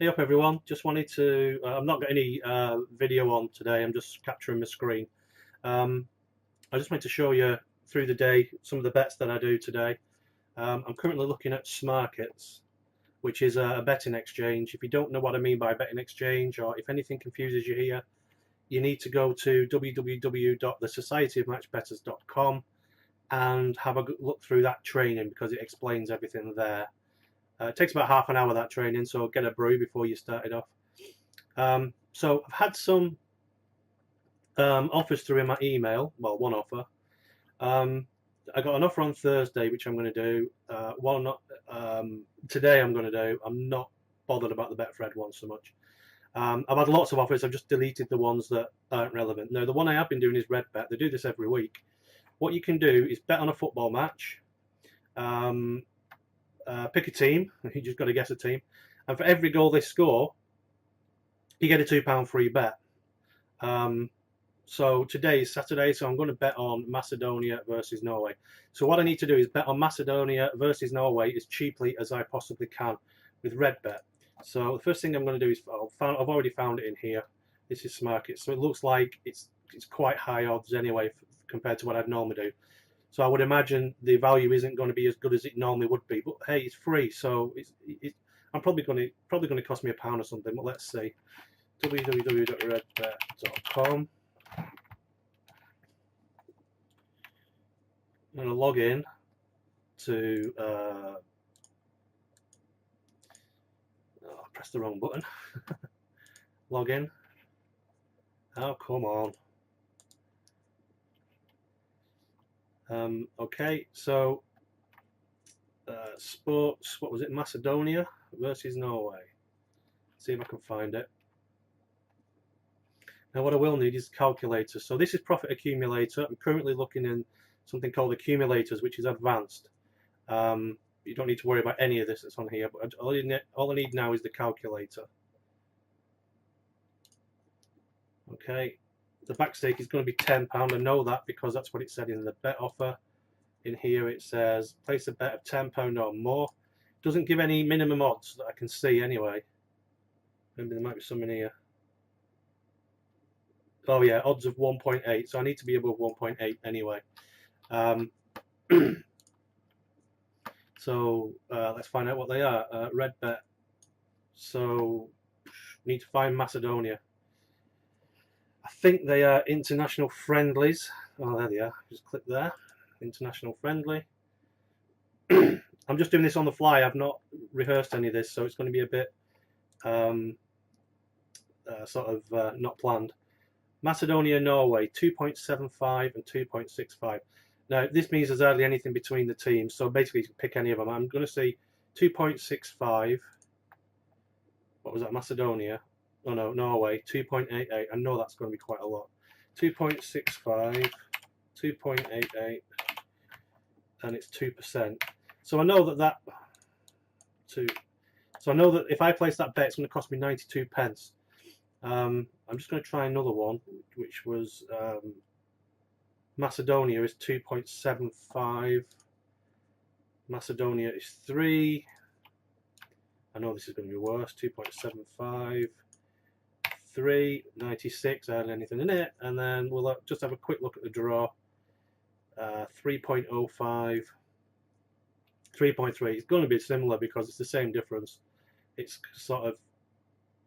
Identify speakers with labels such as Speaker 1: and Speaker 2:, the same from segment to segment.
Speaker 1: Hey up everyone, just wanted to, I've not got any video on today, I'm just capturing my screen. I just wanted to show you through the day some of the bets that I do today. I'm currently looking at Smarkets, which is a betting exchange. If you don't know what I mean by betting exchange, or if anything confuses you here, you need to go to www.thesocietyofmatchbettors.com and have a look through that training because it explains everything there. It takes about half an hour, that training, so get a brew before you start it off. So I've had some offers through in my email. Well, one offer. I got an offer on Thursday, which I'm going to do. One today I'm going to do. I'm not bothered about the Betfred one so much. I've had lots of offers. I've just deleted the ones that aren't relevant. Now, the one I have been doing is Red Bet. They do this every week. What you can do is bet on a football match. Pick a team. You just got to guess a team, and for every goal they score, you get a £2 free bet. So today is Saturday, so I'm going to bet on Macedonia versus Norway. So what I need to do is bet on Macedonia versus Norway as cheaply as I possibly can with Red Bet. So the first thing I'm going to do is I've already found it in here. This is Smarket, so it looks like it's quite high odds anyway compared to what I'd normally do. So I would imagine the value isn't going to be as good as it normally would be. But hey, it's free, so I'm probably going to cost me £1 or something. But let's see, www.redbet.com. I'm going to log in to. I pressed the wrong button. Log in. Oh, come on. Okay, so sports, what was it? Macedonia versus Norway. See if I can find it. Now what I will need is calculator. So this is profit accumulator. I'm currently looking in something called accumulators, which is advanced. You don't need to worry about any of this that's on here, but all I need now is the calculator. Okay, the back stake is going to be £10. I know that because that's what it said in the bet offer. In here it says place a bet of £10 or more. It doesn't give any minimum odds that I can see anyway. Maybe there might be some in here. Oh yeah, odds of 1.8, so I need to be above 1.8 anyway. So let's find out what they are. Red Bet. So need to find Macedonia. I think they are international friendlies. Oh, there they are. Just click there. International friendly. I'm just doing this on the fly. I've not rehearsed any of this, so it's going to be a bit not planned. Macedonia, Norway, 2.75 and 2.65. Now, this means there's hardly anything between the teams, so basically pick any of them. I'm going to say 2.65. What was that? Macedonia. Oh no, Norway, 2.88. I know that's going to be quite a lot. 2.65, 2.88, and it's 2%. So I know that So I know that if I place that bet, it's going to cost me 92 pence. I'm just going to try another one, which was Macedonia is 2.75. Macedonia is 3. I know this is going to be worse. 2.75. 3, 96. I had anything in it, and then we'll just have a quick look at the draw. 3.05. 3.3. It's going to be similar because it's the same difference. It's sort of.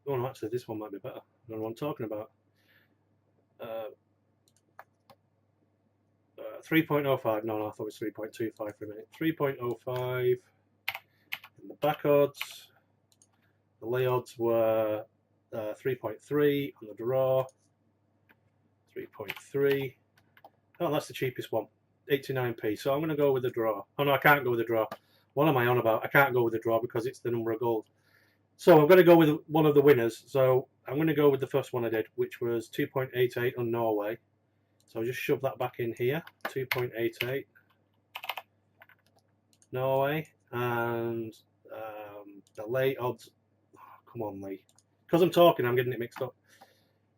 Speaker 1: Oh no, actually, this one might be better. I don't know what I'm talking about. 3.05. No, I thought it was 3.25 for a minute. 3.05. In the back odds, the lay odds were 3.3 on the draw. 3.3. Oh, that's the cheapest one. 89p. So I'm going to go with the draw. Oh no, I can't go with the draw. What am I on about? I can't go with the draw because it's the number of goals. So I'm going to go with one of the winners. So I'm going to go with the first one I did, which was 2.88 on Norway. So I'll just shove that back in here. 2.88 Norway, and the lay odds. Oh, come on, Lee. Because I'm talking, I'm getting it mixed up.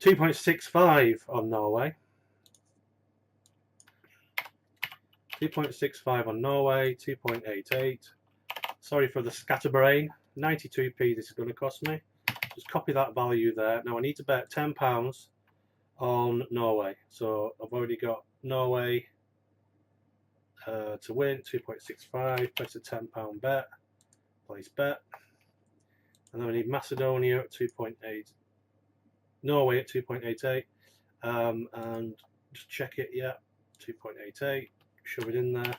Speaker 1: 2.65 on Norway. 2.65 on Norway. 2.88. Sorry for the scatterbrain. 92p this is going to cost me. Just copy that value there. Now I need to bet £10 on Norway. So I've already got Norway to win 2.65. Place a £10 bet. Place bet. And then we need Macedonia at 2.8. Norway at 2.88. And just check it. Yeah, 2.88. Shove it in there.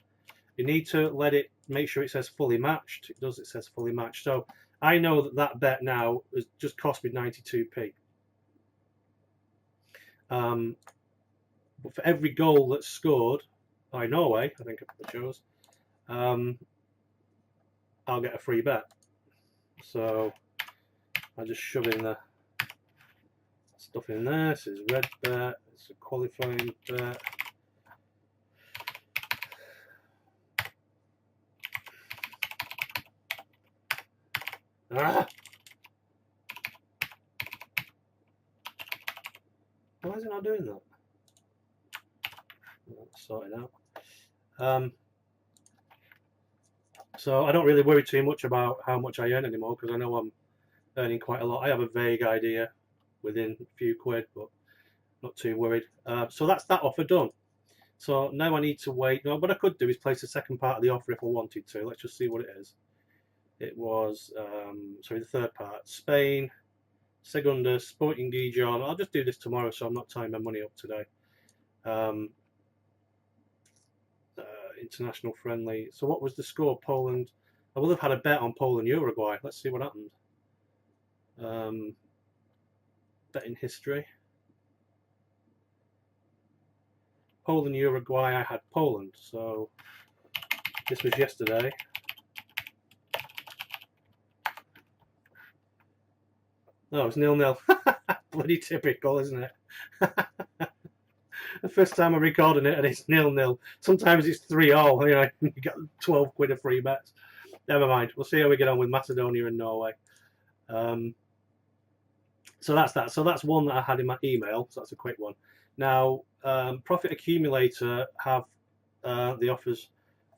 Speaker 1: You need to let it, make sure it says fully matched. It does, it says fully matched. So I know that that bet now has just cost me 92p. But for every goal that's scored by Norway, I think I chose, I'll get a free bet. So I just shove in the stuff in there. This is red bet. It's a qualifying bet. Ah! Why is it not doing that? Let's sort it out. So I don't really worry too much about how much I earn anymore because I know I'm earning quite a lot. I have a vague idea within a few quid, but not too worried. So that's that offer done. So now I need to wait. No, what I could do is place the second part of the offer if I wanted to. Let's just see what it is. It was, sorry, the third part. Spain, Segunda, Sporting Gijon. I'll just do this tomorrow so I'm not tying my money up today. International friendly. So what was the score? Poland. I will have had a bet on Poland, Uruguay. Let's see what happened. Bet in history. Poland, Uruguay. I had Poland. So this was yesterday. No, it's 0-0. Bloody typical, isn't it? The first time I'm recording it and it's 0-0. Sometimes it's 3-all. You know, you get 12 quid of free bets. Never mind. We'll see how we get on with Macedonia and Norway. So that's that. So that's one that I had in my email. So that's a quick one. Now, Profit Accumulator have the offers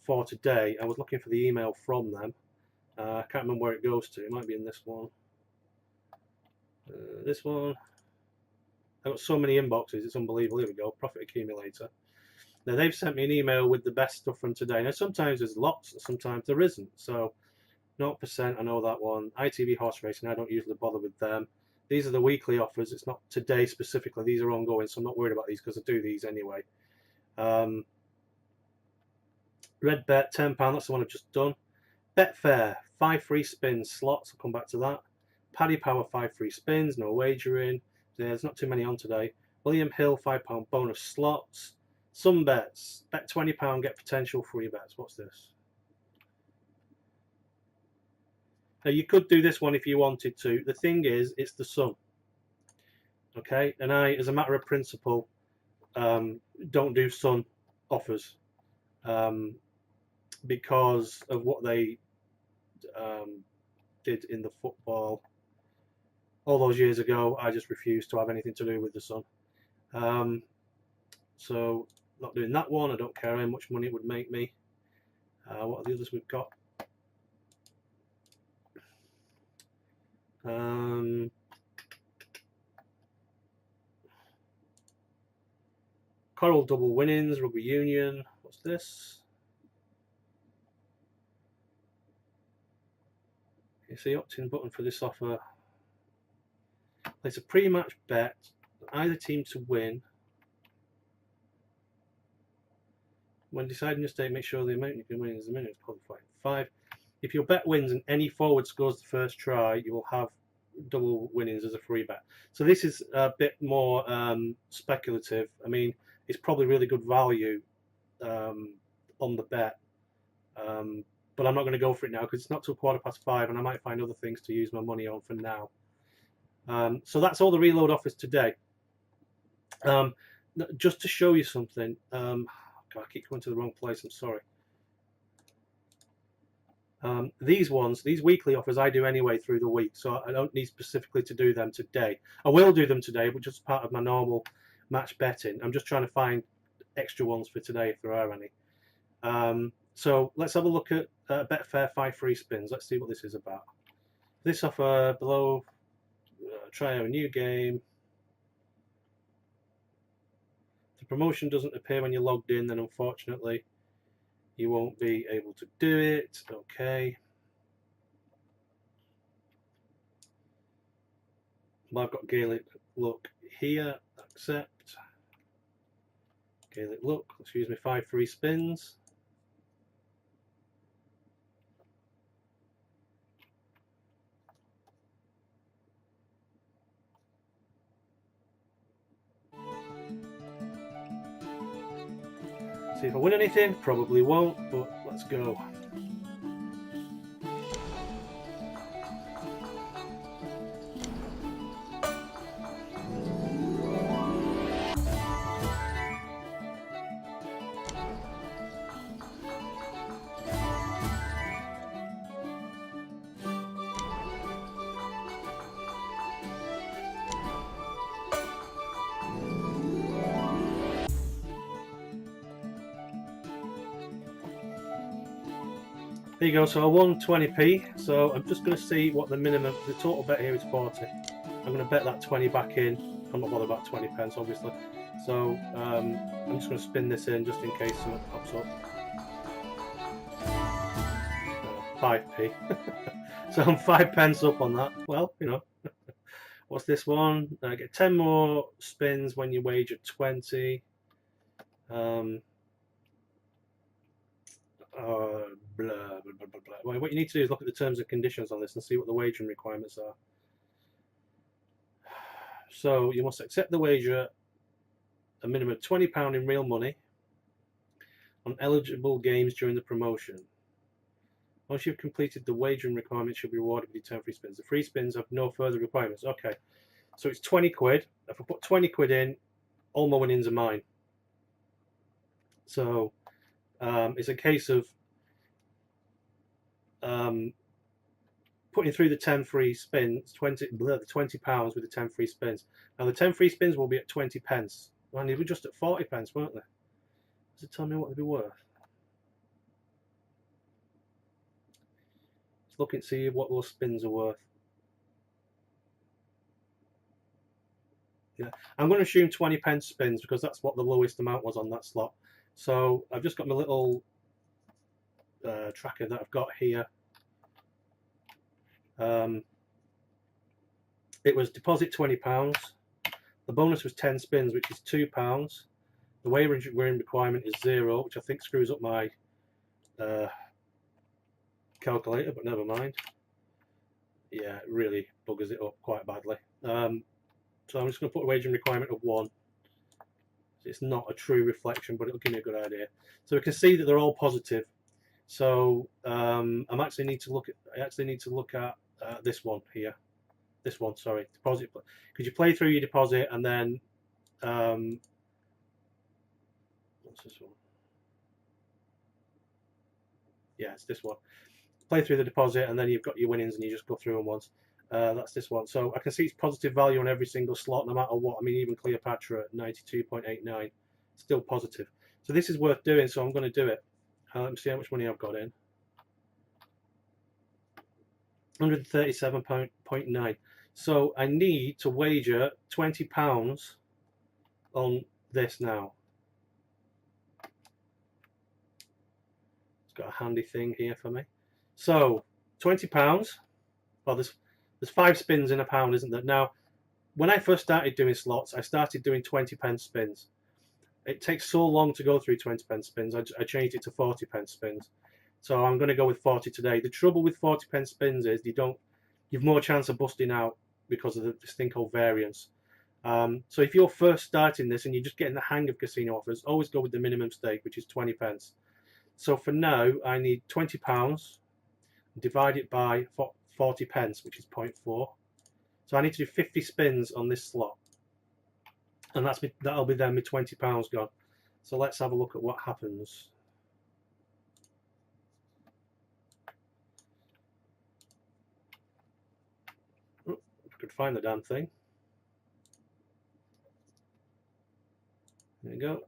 Speaker 1: for today. I was looking for the email from them. I can't remember where it goes to. It might be in this one. This one. I've got so many inboxes, it's unbelievable. Here we go, Profit Accumulator. Now they've sent me an email with the best stuff from today. Now sometimes there's lots, sometimes there isn't. So 0%, I know that one. ITV Horse Racing, I don't usually bother with them. These are the weekly offers. It's not today specifically. These are ongoing, so I'm not worried about these because I do these anyway. Red Bet, £10, that's the one I've just done. Betfair, 5 free spins, slots, I'll come back to that. Paddy Power, 5 free spins, no wagering. There's not too many on today. William Hill, £5 bonus slots. Some bets. Bet £20, get potential free bets. What's this? Now you could do this one if you wanted to. The thing is, it's the Sun. Okay, and I, as a matter of principle, don't do Sun offers because of what they did in the football. All those years ago, I just refused to have anything to do with the Sun. So, not doing that one. I don't care how much money it would make me. What are the others we've got? Coral double winnings, Rugby Union. What's this? You see, opt-in button for this offer. It's a pre-match bet. Either team to win. When deciding your stake, make sure the amount you can win is the minimum qualifying. 5. If your bet wins and any forward scores the first try, you will have double winnings as a free bet. So this is a bit more speculative. I mean, it's probably really good value on the bet. But I'm not going to go for it now because it's not till 5:15 and I might find other things to use my money on for now. So that's all the reload offers today. Just to show you something, God, I keep going to the wrong place, I'm sorry. These ones, these weekly offers I do anyway through the week, so I don't need specifically to do them today. I will do them today, but just part of my normal match betting. I'm just trying to find extra ones for today if there are any. So let's have a look at Betfair 5 free spins. Let's see what this is about. This offer below try a new game. If the promotion doesn't appear when you're logged in, then unfortunately you won't be able to do it. Okay. Well, I've got Gaelic look here. Accept. Gaelic look. Excuse me. 5 free spins. See if I win anything. Probably won't, but let's go. There you go, so I won 20p, so I'm just going to see what the minimum, the total bet here is 40. I'm going to bet that 20 back in. I'm not bothered about 20 pence, obviously. So I'm just going to spin this in just in case something pops up. 5p. So I'm 5 pence up on that. Well, you know, what's this one? I get 10 more spins when you wager 20. Blah, blah, blah, blah, blah. Well, what you need to do is look at the terms and conditions on this and see what the wagering requirements are. So you must accept the wager a minimum of £20 in real money on eligible games during the promotion. Once you've completed the wagering requirements, you'll be rewarded with your 10 free spins. The free spins have no further requirements. Okay, so it's 20 quid. If I put 20 quid in, all my winnings are mine. So it's a case of putting through the 10 free spins, the £20 with the 10 free spins. Now the 10 free spins will be at 20 pence. And they were just at 40 pence, weren't they? Does it tell me what they'd be worth? Let's look and see what those spins are worth. Yeah, I'm going to assume 20 pence spins because that's what the lowest amount was on that slot. So I've just got my little tracker that I've got here. It was deposit £20. The bonus was 10 spins, which is £2. The wagering requirement is 0, which I think screws up my calculator, but never mind. Yeah, it really buggers it up quite badly. So I'm just going to put a wagering requirement of 1. It's not a true reflection, but it'll give me a good idea. So we can see that they're all positive. So I actually need to look at this one here. This one, sorry, deposit. Because you play through your deposit and then what's this one? Yeah, it's this one. Play through the deposit and then you've got your winnings and you just go through them once. That's this one. So I can see it's positive value on every single slot, no matter what. I mean, even Cleopatra at 92.89, still positive. So this is worth doing, so I'm going to do it. Let me see how much money I've got in. 137.9. So I need to wager £20 on this now. It's got a handy thing here for me. So £20. Well, there's 5 spins in a pound, isn't there? Now, when I first started doing slots, I started doing 20 pence spins. It takes so long to go through 20 pence spins. I changed it to 40 pence spins. So I'm going to go with 40 today. The trouble with 40 pence spins is you've more chance of busting out because of this thing called variance. So if you're first starting this and you're just getting the hang of casino offers, always go with the minimum stake, which is 20 pence. So for now, I need £20, divide it by 40 pence, which is 0.4. So I need to do 50 spins on this slot. And that'll be then my £20 gone. So let's have a look at what happens. Oh, if I could find the damn thing. There you go.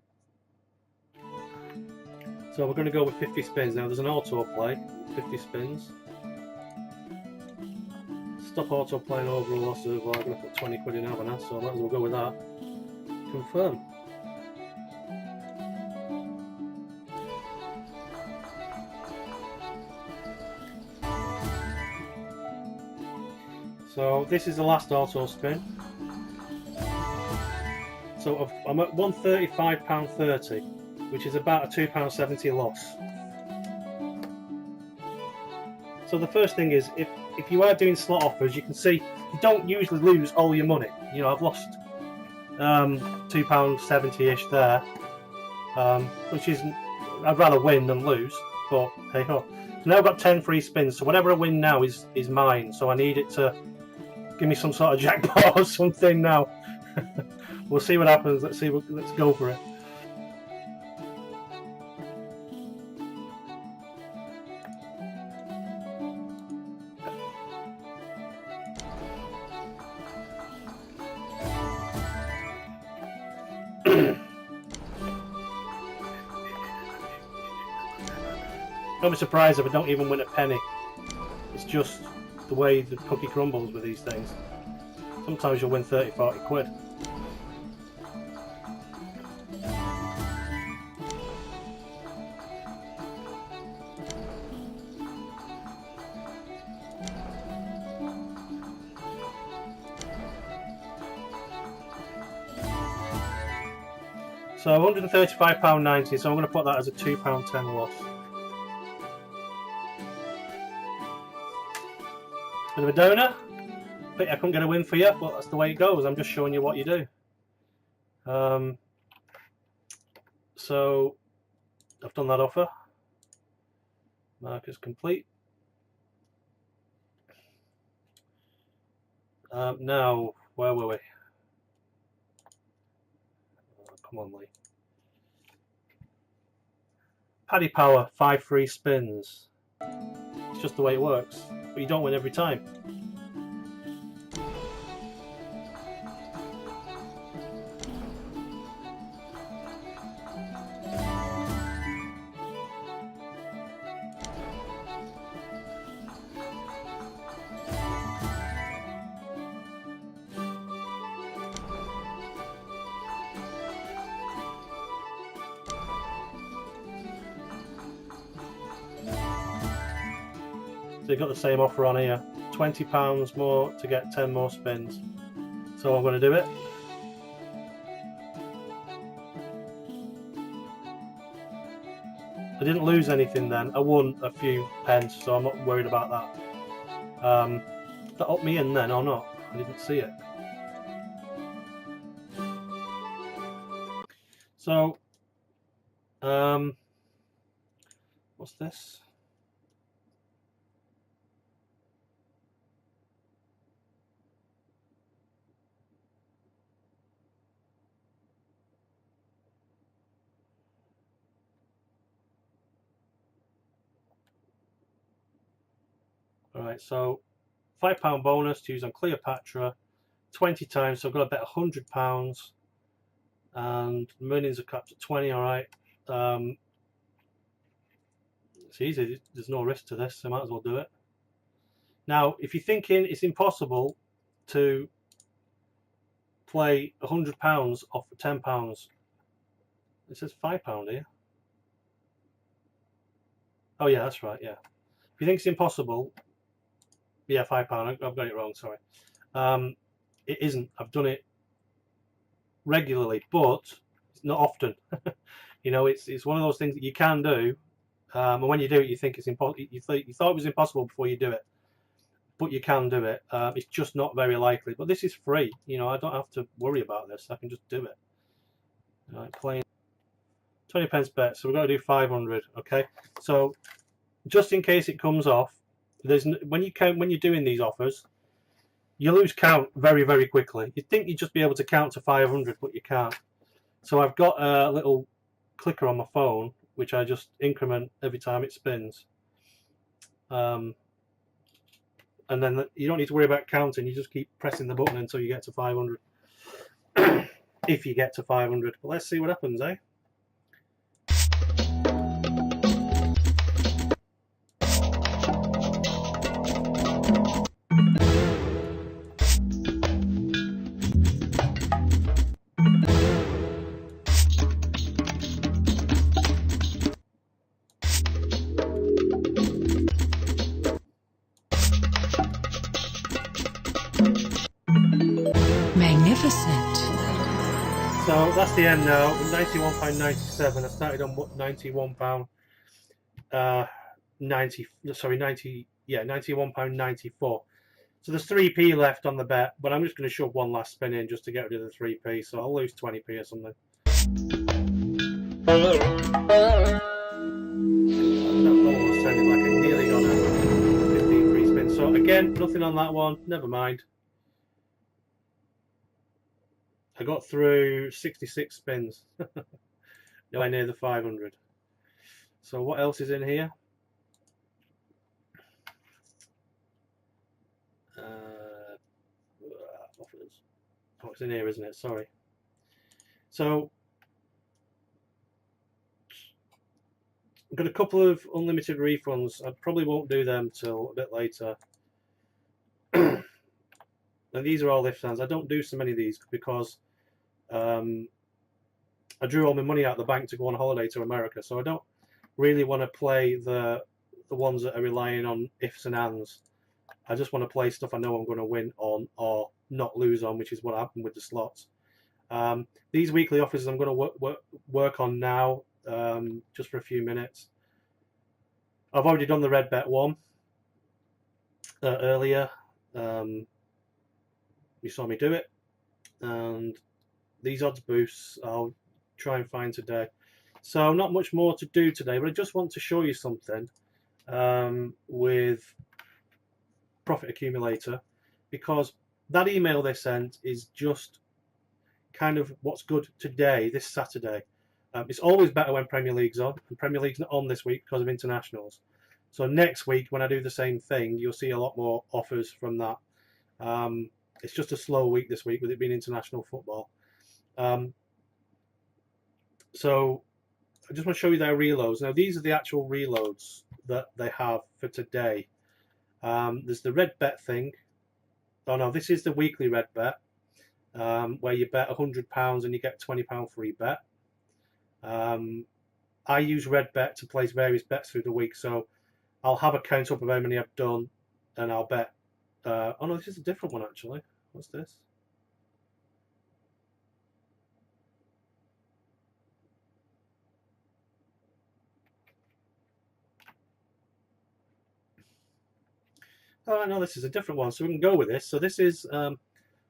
Speaker 1: So we're going to go with 50 spins. Now there's an autoplay, 50 spins. Stop auto playing over a loss of, well, I'm going to put 20 quid in, haven't I? So I might as well go with that. Confirm. So this is the last auto spin. So I'm at £135.30, which is about a £2.70 loss. So the first thing is, if you are doing slot offers, you can see you don't usually lose all your money. You know, I've lost £2.70-ish there, which isn't. I'd rather win than lose, but hey ho. So now I've got 10 free spins. So whatever I win now is mine. So I need it to give me some sort of jackpot or something now. We'll see what happens. Let's go for it. Don't be surprised if I don't even win a penny. It's just the way the cookie crumbles with these things. Sometimes you'll win 30-40 quid. So £135.90, so I'm going to put that as a £2.10 loss. Bit of a donor. But I couldn't get a win for you, but that's the way it goes. I'm just showing you what you do. So I've done that offer. Mark is complete. Now, where were we? Oh, come on, Lee. Paddy Power, 5 free spins. It's just the way it works, but you don't win every time. So you've got the same offer on here, £20 more to get 10 more spins. So I'm going to do it. I didn't lose anything then. I won a few pence, so I'm not worried about that. That upped me in then or not? I didn't see it. So, what's this? Alright, so £5 bonus to use on Cleopatra 20 times, so I've got to bet £100 and millions are capped at 20. Alright, it's easy, there's no risk to this, so I might as well do it. Now, if you're thinking it's impossible to play £100 off for £10, it says £5 here. Oh yeah, that's right, yeah. If you think it's impossible, yeah, £5. I've got it wrong, sorry. It isn't. I've done it regularly, but not often. You know, it's one of those things that you can do, and when you do it, you think it's impossible. You thought it was impossible before you do it, but you can do it. It's just not very likely. But this is free. You know, I don't have to worry about this. I can just do it. All right, playing 20 pence bet. So we're going to do 500. Okay. So just in case it comes off, when you're doing these offers, you lose count very, very quickly. You'd think you'd just be able to count to 500, but you can't. So I've got a little clicker on my phone, which I just increment every time it spins. And then you don't need to worry about counting. You just keep pressing the button until you get to 500. If you get to 500. But let's see what happens, eh?
Speaker 2: Magnificent.
Speaker 1: So that's the end now. £91.97. I started on £91. 90. Sorry, 90. Yeah, £91.94. So there's 3p left on the bet, but I'm just going to shove one last spin in just to get rid of the 3p. So I'll lose 20p or something. That almost sounded like I nearly got a 15 free spin. So again, nothing on that one. Never mind. I got through 66 spins. Nowhere near the 500. So what else is in here? Offers. Oh, it's in here, isn't it? Sorry. So I've got a couple of unlimited refunds. I probably won't do them till a bit later. And these are all lift stands. I don't do so many of these because I drew all my money out of the bank to go on holiday to America, so I don't really want to play the ones that are relying on ifs and ands. I just want to play stuff I know I'm going to win on or not lose on, which is what happened with the slots. These weekly offers I'm going to work on now, just for a few minutes. I've already done the red bet one earlier. You saw me do it, and these odds boosts I'll try and find today. So not much more to do today, but I just want to show you something with Profit Accumulator, because that email they sent is just kind of what's good today, this Saturday. It's always better when Premier League's on, and Premier League's not on this week because of internationals. So next week, when I do the same thing, you'll see a lot more offers from that. It's just a slow week this week with it being international football. So I just want to show you their reloads. Now, these are the actual reloads that they have for today. There's the red bet thing. Oh no, this is the weekly red bet, where you bet £100 and you get £20 free bet. I use red bet to place various bets through the week, so I'll have a count up of how many I've done, and I'll bet. Oh no, this is a different one actually. What's this? Oh no, this is a different one, so we can go with this. So this is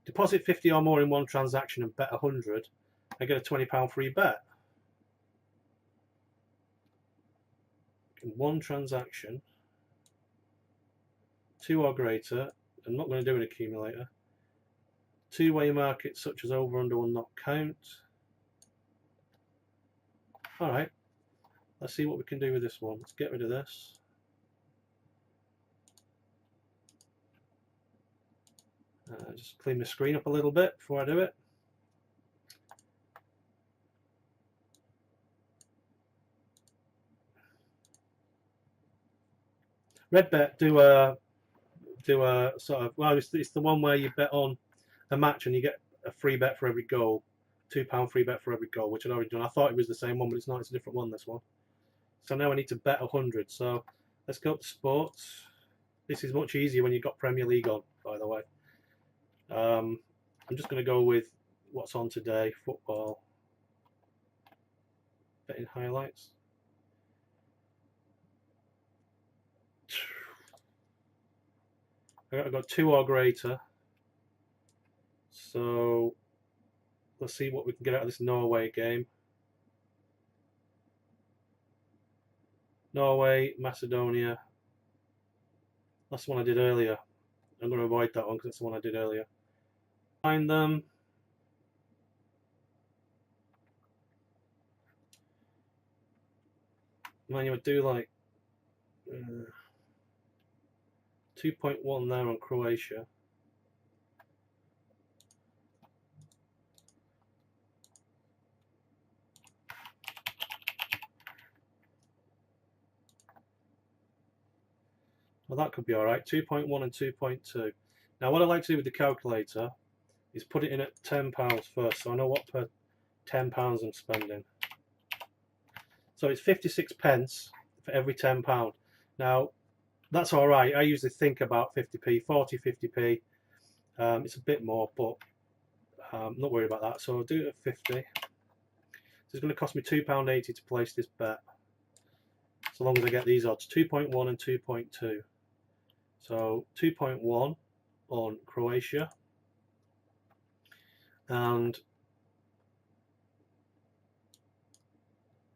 Speaker 1: deposit 50 or more in one transaction and bet 100. I get a £20 free bet. In one transaction, 2 or greater. I'm not going to do an accumulator. Two-way markets such as over under will not count. Alright, let's see what we can do with this one. Let's get rid of this. Just clean the screen up a little bit before I do it. Red bet do a sort of, well, it's the one where you bet on a match and you get a free bet for every goal, £2 free bet for every goal, which I'd already done. I thought it was the same one, but it's not. It's a different one, this one. So now I need to bet 100. So let's go to sports. This is much easier when you've got Premier League on, by the way. I'm just going to go with what's on today, football. Betting highlights. I've got 2 or greater. So let's see what we can get out of this Norway game. Norway, Macedonia. That's the one I did earlier. I'm going to avoid that one because that's the one I did earlier. Find them. Man, you would do like 2.1 there on Croatia. Well, that could be alright. 2.1 and 2.2. Now, what I like to do with the calculator is put it in at £10 first, so I know what per £10 I'm spending. So it's 56 pence for every £10. Now, that's alright. I usually think about 50p, 40, 50p. It's a bit more, but Not worried about that, so I'll do it at 50. So it's going to cost me £2.80 to place this bet, so long as I get these odds, 2.1 and 2.2. So 2.1 on Croatia and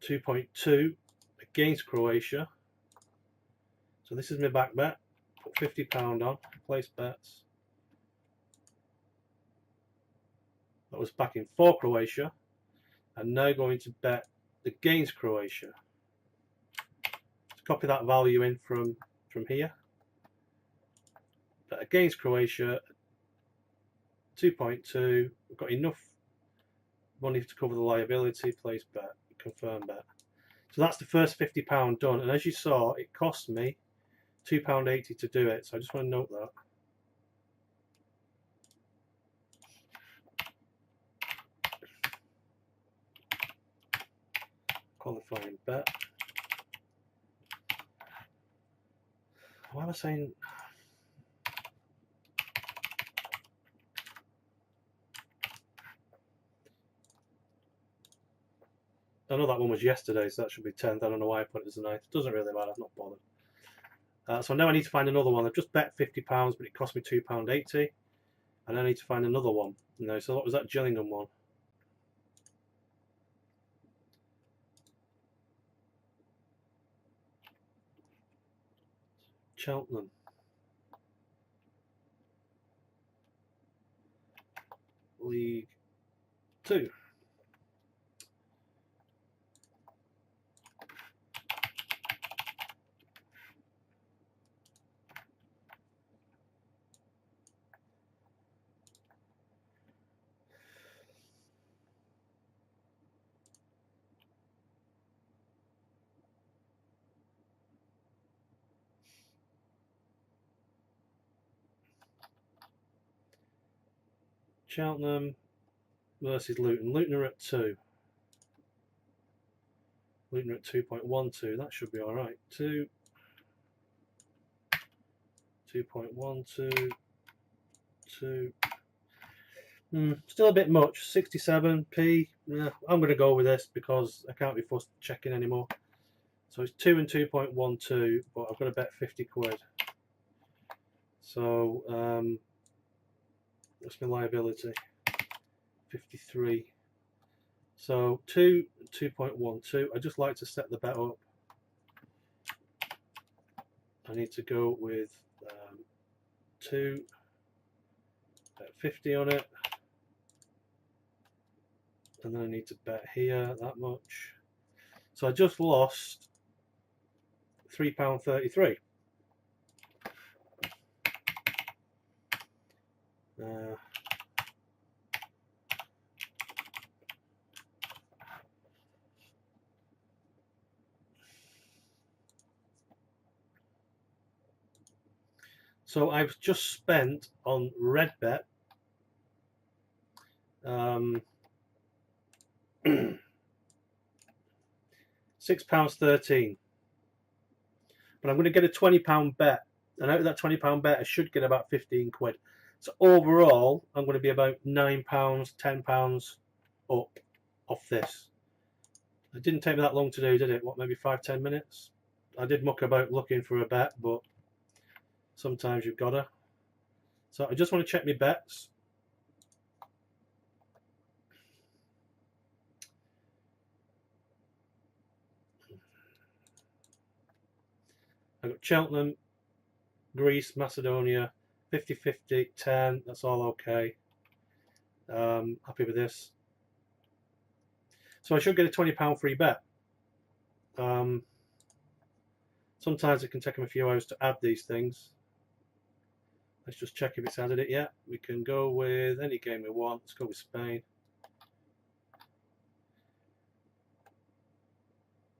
Speaker 1: 2.2 against Croatia. So this is my back bet. Put £50 on, place bets. That was backing for Croatia. I'm now going to bet against Croatia. Let's copy that value in from here. Bet against Croatia, 2.2. We've got enough money to cover the liability. Place bet, confirm bet. So that's the first £50 done. And as you saw, it cost me £2.80 to do it. So I just want to note that. Qualifying bet. Why am I saying? I know that one was yesterday, so that should be 10th. I don't know why I put it as the 9th. It doesn't really matter. I'm not bothered. So now I need to find another one. I've just bet £50, but it cost me £2.80, and I need to find another one. You know, so what was that Gillingham one? Cheltenham. League 2. Cheltenham versus Luton. Luton are at 2. Luton are at 2.12. That should be all right. 2.12. 2. Still a bit much. 67p. Yeah, I'm going to go with this because I can't be fussed checking anymore. So it's 2 and 2.12, but I've got to bet 50 quid. So that's my liability. 53. So 2 and 2.12. I just like to set the bet up. I need to go with 2. Bet 50 on it. And then I need to bet here that much. So I just lost £3.33. So I've just spent on red bet £6.13, but I'm going to get a £20 bet, and out of that £20 bet I should get about 15 quid. So overall I'm going to be about £9, £10 up off this. It didn't take me that long to do, did it? What, maybe 5-10 minutes? I did muck about looking for a bet, but sometimes you've gotta. So I just want to check my bets. I've got Cheltenham, Greece, Macedonia, 50-50, 10. That's all okay. Happy with this. So I should get a £20 free bet. Sometimes it can take them a few hours to add these things. Let's just check if it's added it yet. We can go with any game we want. Let's go with Spain.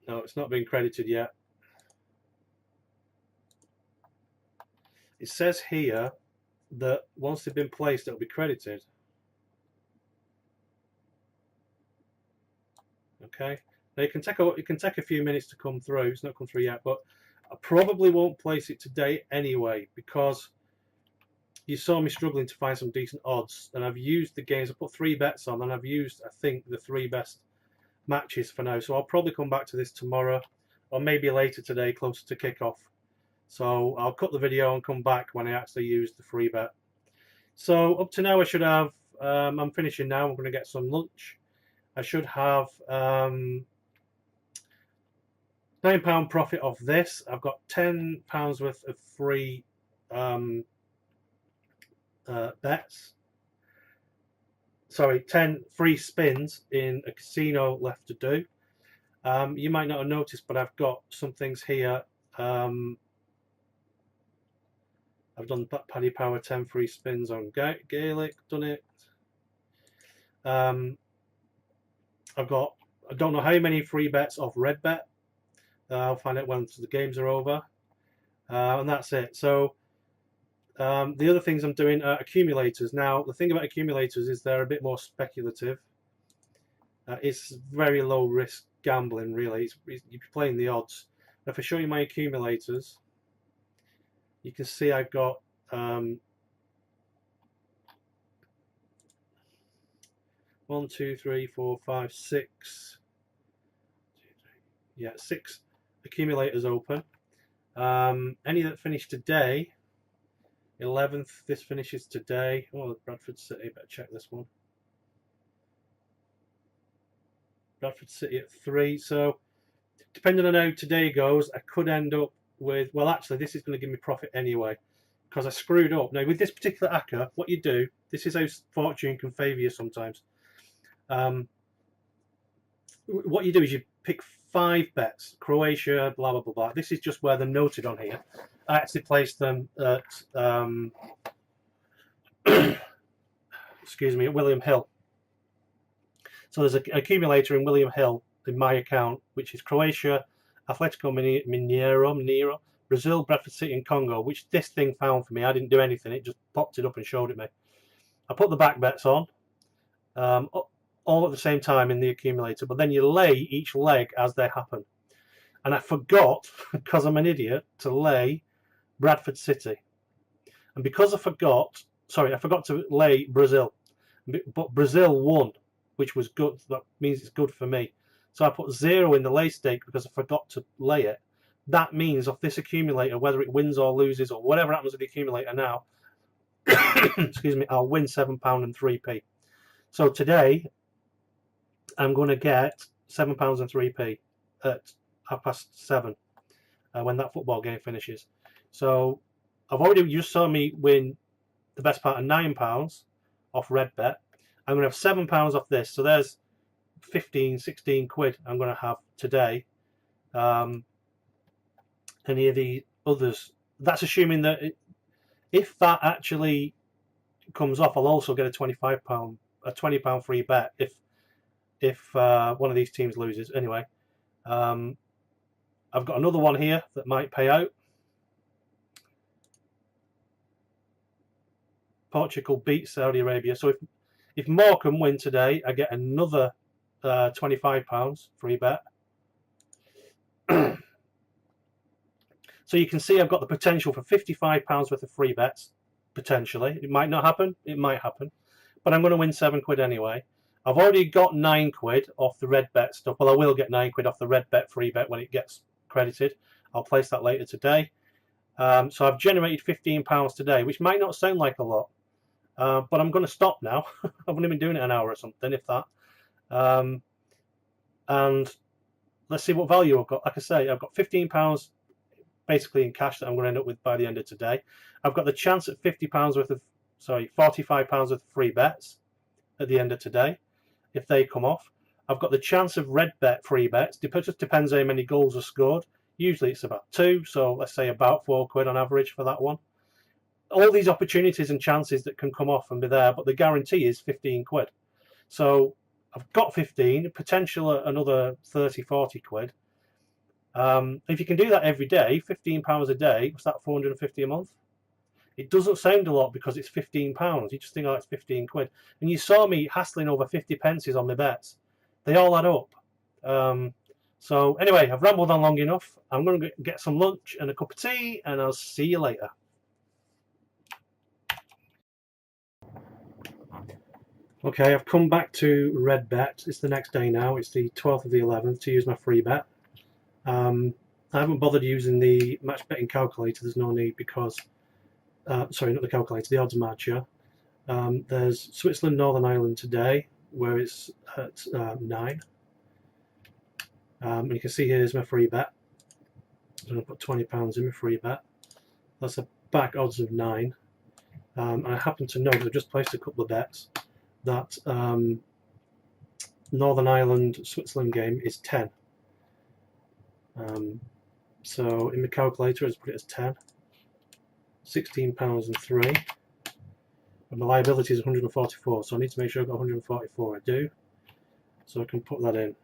Speaker 1: No, it's not been credited yet. It says here that once they've been placed, it'll be credited. Okay. Now it can take a few minutes to come through. It's not come through yet, but I probably won't place it today anyway because you saw me struggling to find some decent odds, and I've used the games. I put 3 bets on, and I've used, I think, the 3 best matches for now. So I'll probably come back to this tomorrow, or maybe later today, closer to kickoff. So I'll cut the video and come back when I actually use the free bet. So up to now I should have, I'm finishing now, I'm going to get some lunch. I should have £9 profit off this. I've got £10 worth of free bets. Sorry, 10 free spins in a casino left to do. You might not have noticed, but I've got some things here. I've done Paddy Power 10 free spins on Gaelic, done it. I've got, I don't know how many free bets off Red Bet. I'll find out once the games are over. And that's it. So the other things I'm doing are accumulators. Now, the thing about accumulators is they're a bit more speculative. It's very low risk gambling, really. You're playing the odds. If I show you my accumulators, you can see I've got 1, 2, 3, 4, 5, 6. Yeah, 6 accumulators open. Any that finished today, 11th, this finishes today. Oh, Bradford City, better check this one. Bradford City at 3. So, depending on how today goes, I could end up with, well, actually, this is going to give me profit anyway, because I screwed up. Now, with this particular acca, what you do, this is how fortune can favour you sometimes. What you do is you pick 5 bets, Croatia, blah, blah, blah, blah. This is just where they're noted on here. I actually placed them at, excuse me, at William Hill. So there's an accumulator in William Hill in my account, which is Croatia, Atletico Mineiro, Brazil, Bradford City, and Congo, which this thing found for me. I didn't do anything. It just popped it up and showed it me. I put the back bets on, all at the same time in the accumulator, but then you lay each leg as they happen. And I forgot, because I'm an idiot, to lay Bradford City. And because I forgot to lay Brazil. But Brazil won, which was good. That means it's good for me. So I put 0 in the lay stake because I forgot to lay it. That means off this accumulator, whether it wins or loses or whatever happens with the accumulator now, excuse me, I'll win £7 and 3p. So today, I'm going to get £7 and 3p at 7:30 when that football game finishes. So I've already, you saw me win the best part of £9 off Red Bet. I'm going to have £7 off this. So there's 15, 16 quid I'm going to have today. Any of the others, that's assuming that if that actually comes off, I'll also get a £20 free bet if one of these teams loses. Anyway, I've got another one here that might pay out. Portugal beats Saudi Arabia. So if Morecambe win today, I get another £25 free bet. So you can see I've got the potential for £55 worth of free bets, potentially. It might not happen, it might happen. But I'm going to win 7 quid anyway. I've already got 9 quid off the Red Bet stuff. Well, I will get 9 quid off the Red Bet free bet when it gets credited. I'll place that later today. So I've generated £15 today, which might not sound like a lot. But I'm going to stop now. I've only been doing it an hour or something, if that. And let's see what value I've got. Like I say, I've got £15 basically in cash that I'm going to end up with by the end of today. I've got the chance at £45 worth of free bets at the end of today, if they come off. I've got the chance of Red Bet free bets. It just depends how many goals are scored. Usually it's about 2, so let's say about 4 quid on average for that one. All these opportunities and chances that can come off and be there, but the guarantee is 15 quid. So I've got 15, potential another 30, 40 quid. If you can do that every day, £15 a day, what's that, 450 a month? It doesn't sound a lot because it's £15. You just think, oh, it's 15 quid. And you saw me hassling over 50 pences on my bets. They all add up. So anyway, I've rambled on long enough. I'm going to get some lunch and a cup of tea, and I'll see you later. Okay, I've come back to red bet. It's the next day now. It's the 12th of the 11th to use my free bet. I haven't bothered using the match betting calculator. There's no need because, sorry, not the calculator, the odds matcher. There's Switzerland, Northern Ireland today, where it's at 9. And you can see here's my free bet. I'm going to put £20 in my free bet. That's a back odds of 9. I happen to know, because I've just placed a couple of bets, that Northern Ireland Switzerland game is 10. So in the calculator, let's put it as 10. £16 and 3. And the liability is 144, so I need to make sure I've got 144. I do. So I can put that in.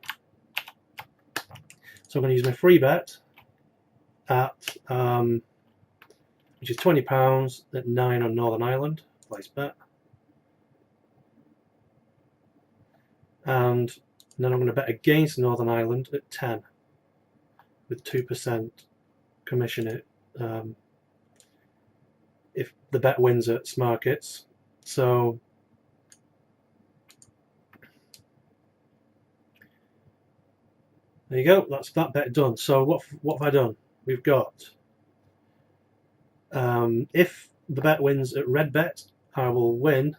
Speaker 1: So I'm going to use my free bet at, which is £20 at 9 on Northern Ireland. Place bet. And then I'm going to bet against Northern Ireland at 10 with 2% commission if the bet wins at Smarkets. So there you go, that's that bet done. So what have I done? We've got if the bet wins at red bet, I will win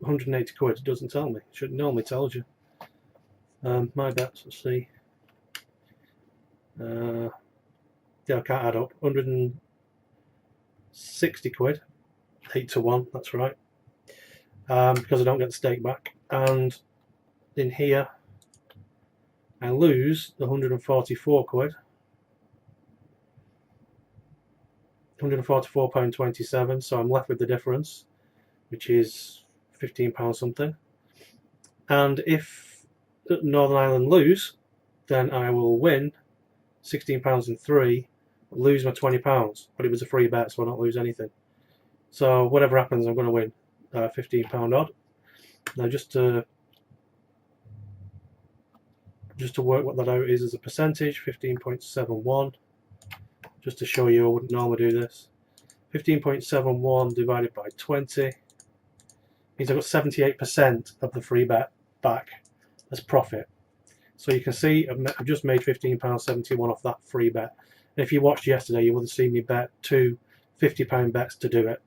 Speaker 1: 180 quid. It doesn't tell me. It should normally tells you. My bets, let's see. Yeah, I can't add up. 160 quid. 8 to 1, that's right. Because I don't get the stake back. And in here, I lose the 144 quid. £144.27, so I'm left with the difference, which is £15 something. And if Northern Ireland lose, then I will win £16 and 3, lose my £20, but it was a free bet, so I don't lose anything. So whatever happens, I'm going to win £15 odd. Now just to work what that out is as a percentage, 15.71. Just to show you, I wouldn't normally do this. 15.71 divided by 20 means I've got 78% of the free bet back as profit. So you can see I've just made £15.71 off that free bet. And if you watched yesterday, you would have seen me bet 2 £50 bets to do it.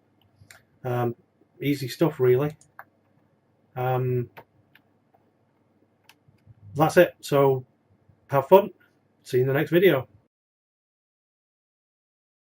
Speaker 1: Easy stuff, really. That's it. So have fun. See you in the next video.